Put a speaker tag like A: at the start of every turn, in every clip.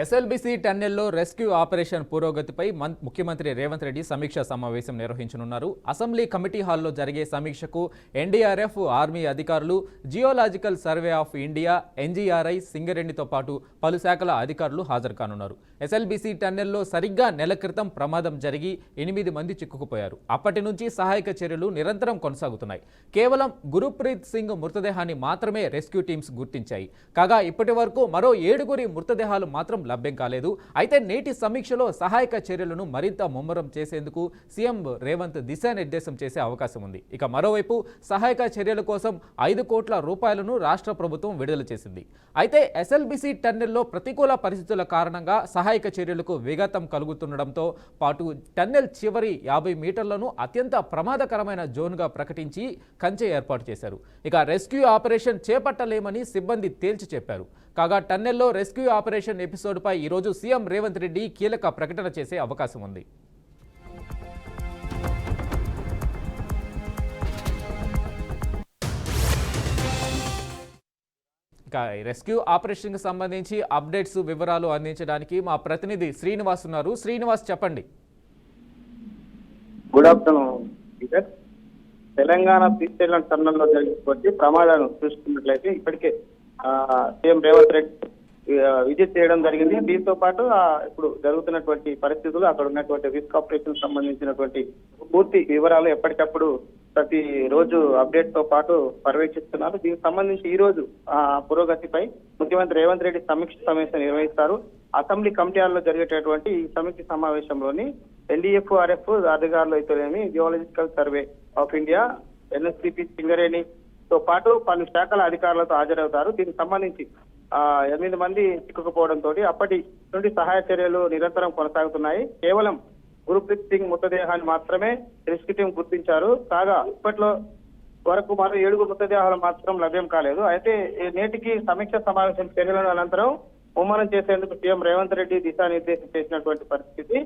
A: SLBC టన్నెల్లో rescue operation పురోగతిపై ముఖ్యమంత్రి రేవంత్ రెడ్డి సమీక్షా సమావేశం నిర్వహించనున్నారు. అసెంబ్లీ కమిటీ హాల్లో జరిగే సమీక్షకు ఎన్డీఆర్ఎఫ్, ఆర్మీ అధికారులు, geological survey of India, NGRI, సింగరేణితో పాటు పలు శాఖల అధికారులు హాజరు కానున్నారు. ఎస్ఎల్బీసీ టన్నెల్లో సరిగ్గా నెల క్రితం ప్రమాదం జరిగి 8 మంది చిక్కుకుపోయారు. అప్పటి నుంచి సహాయక చర్యలు నిరంతరం కొనసాగుతున్నాయి. కేవలం గురుప్రీత్ సింగ్ మృతదేహాన్ని మాత్రమే రెస్క్యూ టీమ్స్ గుర్తించాయి. కాగా ఇప్పటి వరకు మరో 7 మృతదేహాలు మాత్రం లభ్యం కాలేదు. అయితే నేటి సమీక్షలో సహాయక చర్యలను మరింత ముమ్మరం చేసేందుకు సీఎం రేవంత్ దిశానిర్దేశం చేసే అవకాశం ఉంది. ఇక మరోవైపు సహాయక చర్యల కోసం 5 కోట్ల రూపాయలను రాష్ట్ర ప్రభుత్వం విడుదల చేసింది. అయితే ఎస్ఎల్బీసీ టన్నెల్లో ప్రతికూల పరిస్థితుల కారణంగా సహాయక చర్యలకు వేగతం కలుగుతుండటంతో పాటు టన్నెల్ చివరి 50 మీటర్లను అత్యంత ప్రమాదకరమైన జోన్గా ప్రకటించి కంచె ఏర్పాటు చేశారు. ఇక రెస్క్యూ ఆపరేషన్ చేపట్టలేమని సిబ్బంది తేల్చి చెప్పారు. కాగా టన్నెల్లో రెస్క్యూ ఆపరేషన్ ఎపిసోడ్పై ఈరోజు సీఎం రేవంత్ రెడ్డి కీలక ప్రకటన చేసే అవకాశం ఉంది. ఇక రెస్క్యూ ఆపరేషన్కి సంబంధించి అప్డేట్స్, వివరాలు అందించడానికి మా ప్రతినిధి శ్రీనివాస్ ఉన్నారు. శ్రీనివాస్, చెప్పండి.
B: Good afternoon. తెలంగాణ శ్రీశైలం టన్నెల్లో జరిగినటువంటి ప్రమాదాలను చూసుకున్నట్లయితే ఇప్పటికే సీఎం రేవంత్ రెడ్డి విజిట్ చేయడం జరిగింది. దీంతో పాటు ఇప్పుడు జరుగుతున్నటువంటి పరిస్థితులు, అక్కడ ఉన్నటువంటి రిస్క్ ఆపరేషన్ సంబంధించినటువంటి పూర్తి వివరాలు ఎప్పటికప్పుడు ప్రతి రోజు అప్డేట్ తో పాటు పర్యవేక్షిస్తున్నారు. దీనికి సంబంధించి ఈ రోజు పురోగతిపై ముఖ్యమంత్రి రేవంత్ రెడ్డి సమీక్ష సమావేశం నిర్వహిస్తారు. అసెంబ్లీ కమిటీ హాల్లో జరిగేటటువంటి ఈ సమీక్ష సమావేశంలోని ఎన్డీఎఫ్ఆర్ఎఫ్ అధికారులు అయితేనేమి, జియోలాజికల్ సర్వే ఆఫ్ ఇండియా, ఎన్ఎస్సిపి, సింగరేణితో పాటు పలు శాఖల అధికారులతో హాజరవుతారు. దీనికి సంబంధించి 8 మంది చిక్కుకుపోవడంతో అప్పటి నుండి సహాయ చర్యలు నిరంతరం కొనసాగుతున్నాయి. కేవలం గురుప్రీత్ సింగ్ మృతదేహాన్ని మాత్రమే రెస్క్యూ టీం గుర్తించారు. కాగా ఇప్పట్లో వరకు మరో 7 మృతదేహాలు మాత్రం లభ్యం కాలేదు. అయితే నేటికి సమీక్ష సమావేశం చర్యల అనంతరం ముమ్మరం చేసేందుకు సీఎం రేవంత్ రెడ్డి దిశానిర్దేశం చేసినటువంటి పరిస్థితి.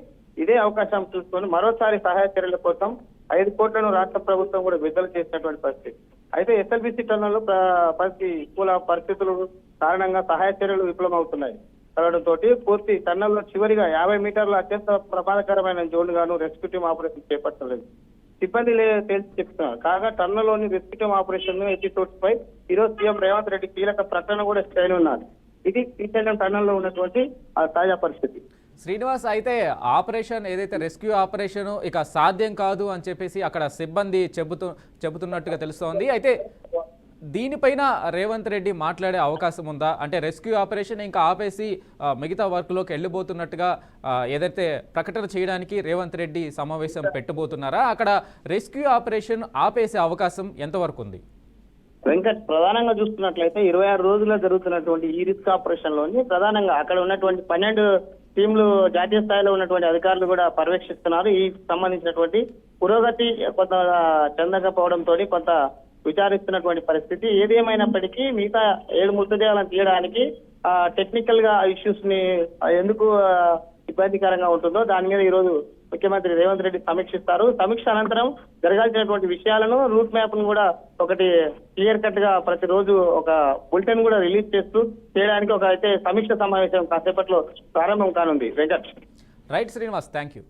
B: ఇదే అవకాశం చూసుకొని మరోసారి సహాయ చర్యల కోసం 5 కోట్లను రాష్ట్ర ప్రభుత్వం కూడా విడుదల చేసినటువంటి పరిస్థితి. అయితే ఎస్ఎల్బీసీ టన్నెల్లో ప్రతికూల పరిస్థితుల కారణంగా సహాయ చర్యలు విఫలమవుతున్నాయి. కలగడంతో పూర్తి టన్నెల్లో చివరిగా 50 మీటర్ల అత్యంత ప్రమాదకరమైన జోన్ గాను రెస్క్యూ టీం ఆపరేషన్ చేపట్టలేదు. సిబ్బంది తేల్చి చెప్తున్నారు. కాగా టన్నెల్లోని రెస్క్యూ టీం ఆపరేషన్ ఎపిసోడ్స్ పై ఈరోజు సీఎం రేవంత్ రెడ్డి కీలక ప్రకటన కూడా చేయనున్నారు. ఇది శ్రీశైలం టన్నెల్లో ఉన్నటువంటి తాజా పరిస్థితి.
A: శ్రీనివాస్, అయితే ఆపరేషన్ ఏదైతే రెస్క్యూ ఆపరేషన్ ఇక సాధ్యం కాదు అని చెప్పేసి అక్కడ సిబ్బంది చెబుతున్నట్టుగా తెలుస్తోంది. అయితే దీనిపైన రేవంత్ రెడ్డి మాట్లాడే అవకాశం ఉందా? అంటే రెస్క్యూ ఆపరేషన్ ఇంకా ఆపేసి మిగతా వర్క్లోకి వెళ్ళిపోతున్నట్టుగా ఏదైతే ప్రకటన చేయడానికి రేవంత్ రెడ్డి సమావేశం పెట్టబోతున్నారా? అక్కడ రెస్క్యూ ఆపరేషన్ ఆపేసే అవకాశం ఎంతవరకు ఉంది?
B: వెంకట్, ప్రధానంగా చూస్తున్నట్లయితే 26 రోజుల్లో జరుగుతున్నటువంటి ఈ రిస్క్ ఆపరేషన్ లోని ప్రధానంగా అక్కడ ఉన్నటువంటి 12 టీంలు జాతీయ స్థాయిలో ఉన్నటువంటి అధికారులు కూడా పర్యవేక్షిస్తున్నారు. ఈ సంబంధించినటువంటి పురోగతి కొంత చెందకపోవడంతో కొంత విచారిస్తున్నటువంటి పరిస్థితి. ఏది ఏమైనప్పటికీ మిగతా 7 మృతదేహాలను తీయడానికి టెక్నికల్ గా ఇష్యూస్ ని ఎందుకు ఇబ్బందికరంగా ఉంటుందో దాని మీద ఈ రోజు ముఖ్యమంత్రి రేవంత్ రెడ్డి సమీక్షిస్తారు. సమీక్ష అనంతరం జరగాల్సినటువంటి విషయాలను, రూట్ మ్యాప్ ను కూడా ఒకటి క్లియర్ కట్ గా ప్రతిరోజు ఒక బులెటిన్ కూడా రిలీజ్ చేస్తూ చేయడానికి ఒక అయితే సమీక్ష సమావేశం కాసేపట్లో ప్రారంభం కానుంది. Venkat.
A: Right Srinivas, thank you.